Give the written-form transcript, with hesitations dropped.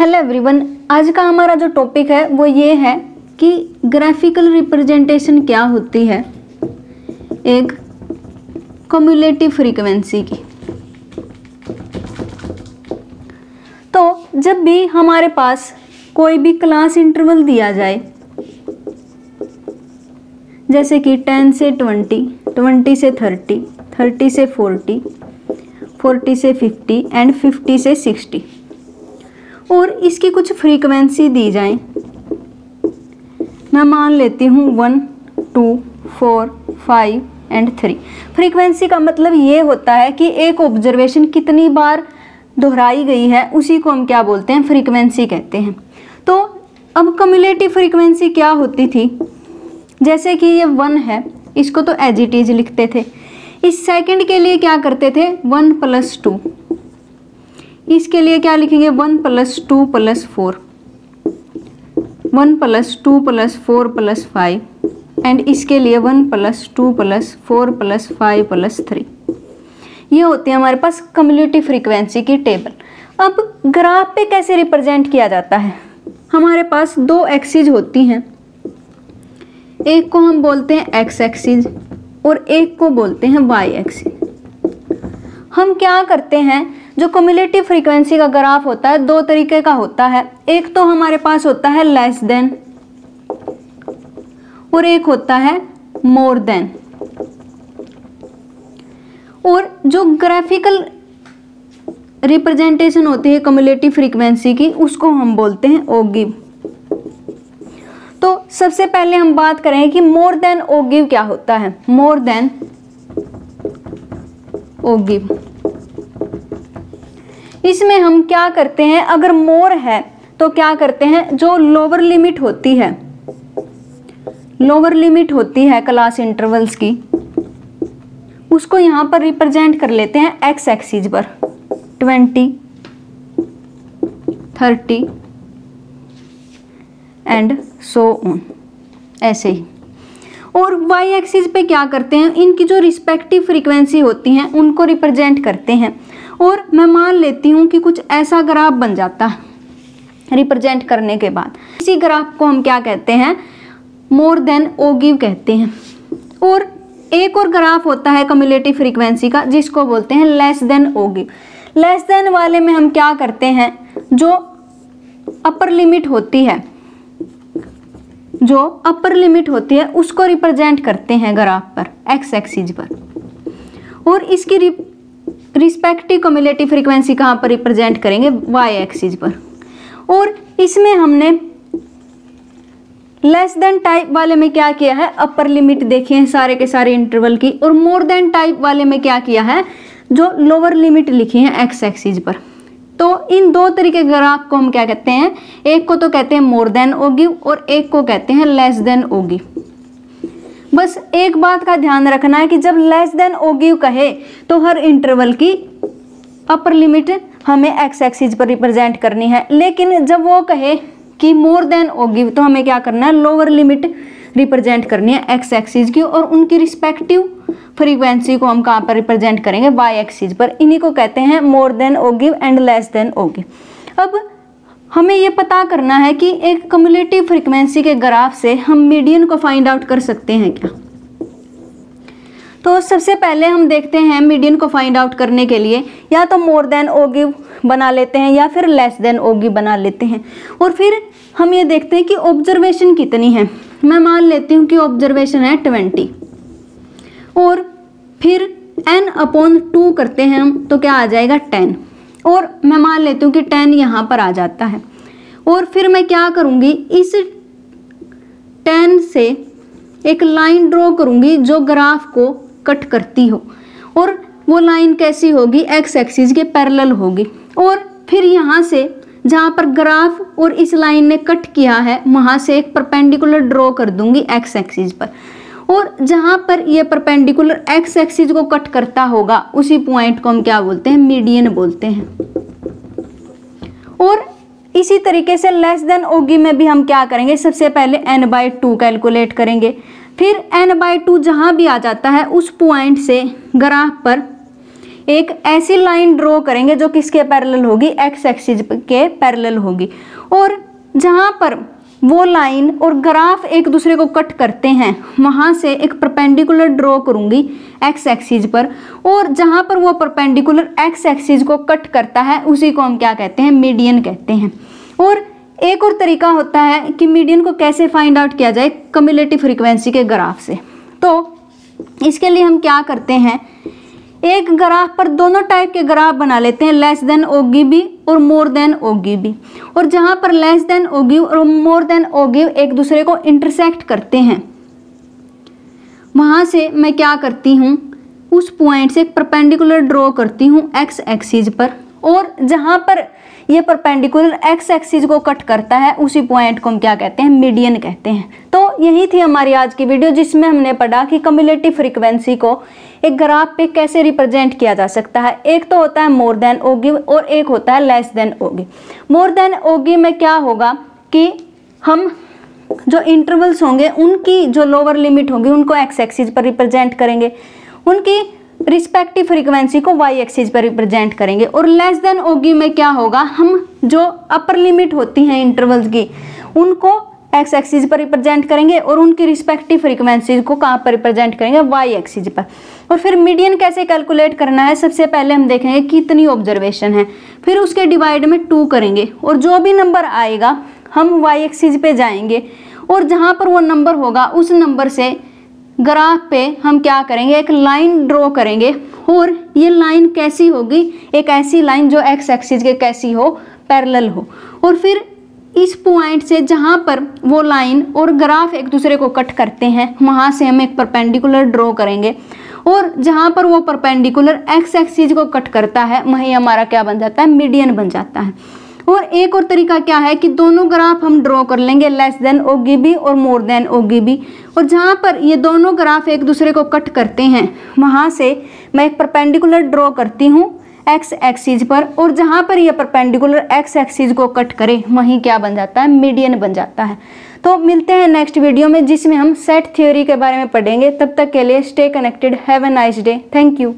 Hello everyone, आज का हमारा जो टॉपिक है वो ये है कि ग्राफिकल रिप्रेजेंटेशन क्या होती है एक क्युमुलेटिव फ्रीक्वेंसी की। तो जब भी हमारे पास कोई भी क्लास इंटरवल दिया जाए, जैसे कि 10 से 20, 20 से 30, 30 से 40, 40 से 50 एंड 50 से 60, और इसकी कुछ फ्रीक्वेंसी दी जाए। मैं मान लेती हूँ 1, 2, 4, 5 एंड 3। फ्रीक्वेंसी का मतलब ये होता है कि एक ऑब्जर्वेशन कितनी बार दोहराई गई है, उसी को हम क्या बोलते हैं, फ्रीक्वेंसी कहते हैं। तो अब क्युमुलेटिव फ्रीक्वेंसी क्या होती थी, जैसे कि ये 1 है, इसको तो एज इट इज लिखते थे। इस सेकंड के लिए क्या करते थे, 1 + 2। इसके लिए क्या लिखेंगे, 1 + 2 + 4, 1 + 2 + 4 + 5 एंड इसके लिए 1 + 2 + 4 + 5 + 3। ये होती है हमारे पास क्युमुलेटिव फ्रीक्वेंसी की टेबल। अब ग्राफ पे कैसे रिप्रेजेंट किया जाता है, हमारे पास दो एक्सिस होती हैं, एक को हम बोलते हैं एक्स एक्सिस और एक को बोलते हैं वाई एक्सिस। हम क्या करते हैं, जो क्युमुलेटिव फ्रीक्वेंसी का ग्राफ होता है दो तरीके का होता है। एक तो हमारे पास होता है लेस देन और एक होता है मोर देन। और जो ग्राफिकल रिप्रेजेंटेशन होती है क्युमुलेटिव फ्रीक्वेंसी की, उसको हम बोलते हैं ओगिव। तो सबसे पहले हम बात करें कि मोर देन ओगिव क्या होता है। मोर देन ओगिव, इसमें हम क्या करते हैं, अगर मोर है तो क्या करते हैं, जो लोअर लिमिट होती है, लोअर लिमिट होती है क्लास इंटरवल्स की, उसको यहां पर रिप्रेजेंट कर लेते हैं एक्स एक्सिस पर, 20, 30 एंड सो ऑन, ऐसे ही। और वाई एक्सिस पे क्या करते हैं, इनकी जो रिस्पेक्टिव फ्रीक्वेंसी होती हैं उनको रिप्रेजेंट करते हैं। और मैं मान लेती हूँ कि कुछ ऐसा ग्राफ बन जाता है रिप्रेजेंट करने के बाद, इसी ग्राफ को हम क्या कहते हैं, मोर देन ओगिव कहते हैं। और एक और ग्राफ होता है क्युमुलेटिव फ्रीक्वेंसी का, जिसको बोलते हैं लेस देन ओगिव। लेस देन वाले में हम क्या करते हैं, जो अपर लिमिट होती है, जो अपर लिमिट होती है उसको रिप्रेजेंट करते हैं ग्राफ पर, एक्स एक्सिस पर। और इसकी रिस्पेक्टिव क्युमुलेटिव फ्रीक्वेंसी कहाँ पर रिप्रेजेंट करेंगे, वाई एक्सिस पर। और इसमें हमने लेस देन टाइप वाले में क्या किया है, अपर लिमिट देखिए हैं सारे के सारे इंटरवल की, और मोर देन टाइप वाले में क्या किया है, जो लोअर लिमिट लिखी है एक्स एक्सिस पर। तो इन दो तरीके के ग्राफ को हम क्या कहते हैं, एक को तो कहते हैं मोर देन ओगिव और एक को कहते हैं लेस देन ओगिव। बस एक बात का ध्यान रखना है कि जब लेस देन ओगिव कहे तो हर इंटरवल की अपर लिमिट हमें एक्स एक्सिस पर रिप्रेजेंट करनी है, लेकिन जब वो कहे कि मोर देन ओगिव तो हमें क्या करना है, लोअर लिमिट रिप्रेजेंट करनी है एक्स एक्सिस की, और उनकी रिस्पेक्टिव फ्रीक्वेंसी को हम कहाँ पर रिप्रेजेंट करेंगे, वाई एक्सिस पर। इन्हीं को कहते हैं more than ogive and less than ogive. अब हमें ये पता करना है कि एक क्युमुलेटिव फ्रीक्वेंसी के ग्राफ से हम मीडियन को फाइंड आउट कर सकते हैं क्या। तो सबसे पहले हम देखते हैं मीडियन को फाइंड आउट करने के लिए या तो मोर देन ओगिव बना लेते हैं या फिर लेस देन ओगिव बना लेते हैं। और फिर हम ये देखते हैं कि ऑब्जर्वेशन कितनी है। मैं मान लेती हूँ कि ऑब्जर्वेशन है 20, और फिर n/2 करते हैं हम तो क्या आ जाएगा 10, और मैं मान लेती हूँ कि 10 यहाँ पर आ जाता है। और फिर मैं क्या करूँगी, इस 10 से एक लाइन ड्रॉ करूँगी जो ग्राफ को कट करती हो, और वो लाइन कैसी होगी, एक्स एक्सिस के पैरेलल होगी। और फिर यहाँ से जहाँ पर ग्राफ और इस लाइन ने कट किया है वहाँ से एक परपेंडिकुलर ड्रॉ कर दूंगी एक्स एक्सिस पर, और जहाँ पर ये परपेंडिकुलर एक्स एक्सिस को कट करता होगा उसी पॉइंट को हम क्या बोलते हैं, मीडियन बोलते हैं। और इसी तरीके से लेस देन ओगिव में भी हम क्या करेंगे, सबसे पहले n/2 कैलकुलेट करेंगे, फिर n/2 जहाँ भी आ जाता है उस पॉइंट से ग्राफ पर एक ऐसी लाइन ड्रॉ करेंगे जो किसके पैरेलल होगी, एक्स एक्सिस के पैरेलल होगी। और जहां पर वो लाइन और ग्राफ एक दूसरे को कट करते हैं वहां से एक परपेंडिकुलर ड्रॉ करूंगी एक्स एक्सिस पर, और जहां पर वो परपेंडिकुलर एक्स एक्सिस को कट करता है उसी को हम क्या कहते हैं, मीडियन कहते हैं। और एक और तरीका होता है कि मीडियन को कैसे फाइंड आउट किया जाए, कम्युलेटिव फ्रीक्वेंसी के ग्राफ से। तो इसके लिए हम क्या करते हैं, एक ग्राफ पर दोनों टाइप के ग्राफ बना लेते हैं, लेस देन ओगिव और मोर देन ओगिव। और जहां पर लेस देन ओगिव और मोर देन ओगिव एक दूसरे को इंटरसेक्ट करते हैं वहां से मैं क्या करती हूं, उस पॉइंट से एक परपेंडिकुलर ड्रॉ करती हूं एक्स एक्सिस पर, और जहां पर ये परपेंडिकुलर एक्स एक्सिस को कट करता है उसी पॉइंट को हम क्या कहते हैं, मीडियन कहते हैं। तो यही थी हमारी आज की वीडियो जिसमें हमने पढ़ा कि कम्युलेटिव फ्रीक्वेंसी को एक ग्राफ पे कैसे रिप्रेजेंट किया जा सकता है। एक तो होता है मोर देन ओगिव और एक होता है लेस देन ओगिव। मोर देन ओगिव में क्या होगा कि हम जो इंटरवल्स होंगे उनकी जो लोअर लिमिट होगी उनको एक्स एक्सिस पर रिप्रेजेंट करेंगे, उनकी रिस्पेक्टिव फ्रीक्वेंसी को वाई एक्सिस पर रिप्रेजेंट करेंगे। और लेस देन ओगिव में क्या होगा, हम जो अपर लिमिट होती हैं इंटरवल्स की उनको एक्स एक्सिस पर रिप्रेजेंट करेंगे और उनकी रिस्पेक्टिव फ्रीक्वेंसी को कहाँ पर रिप्रेजेंट करेंगे, वाई एक्सिस पर। और फिर मीडियन कैसे कैलकुलेट करना है, सबसे पहले हम देखेंगे कितनी ऑब्जर्वेशन है, फिर उसके डिवाइड में 2 करेंगे और जो भी नंबर आएगा हम वाई एक्सिस पे जाएंगे और जहाँ पर वो नंबर होगा उस नंबर से ग्राफ पे हम क्या करेंगे, एक लाइन ड्रॉ करेंगे। और ये लाइन कैसी होगी, एक ऐसी लाइन जो एक्स एक्सिस के कैसी हो, पैरेलल हो। और फिर इस पॉइंट से जहाँ पर वो लाइन और ग्राफ एक दूसरे को कट करते हैं वहाँ से हम एक परपेंडिकुलर ड्रॉ करेंगे, और जहाँ पर वो परपेंडिकुलर एक्स एक्सिस को कट करता है वहीं हमारा क्या बन जाता है, मीडियन बन जाता है। और एक और तरीका क्या है कि दोनों ग्राफ हम ड्रॉ कर लेंगे, लेस देन ओगिव और मोर देन ओगिव, और जहाँ पर ये दोनों ग्राफ एक दूसरे को कट करते हैं वहाँ से मैं एक परपेंडिकुलर ड्रॉ करती हूँ एक्स एक्सिस पर, और जहाँ पर ये परपेंडिकुलर एक्स एक्सिस को कट करे वहीं क्या बन जाता है, मीडियन बन जाता है। तो मिलते हैं नेक्स्ट वीडियो में जिसमें हम सेट थ्योरी के बारे में पढ़ेंगे। तब तक के लिए stay connected, have a nice day, thank you.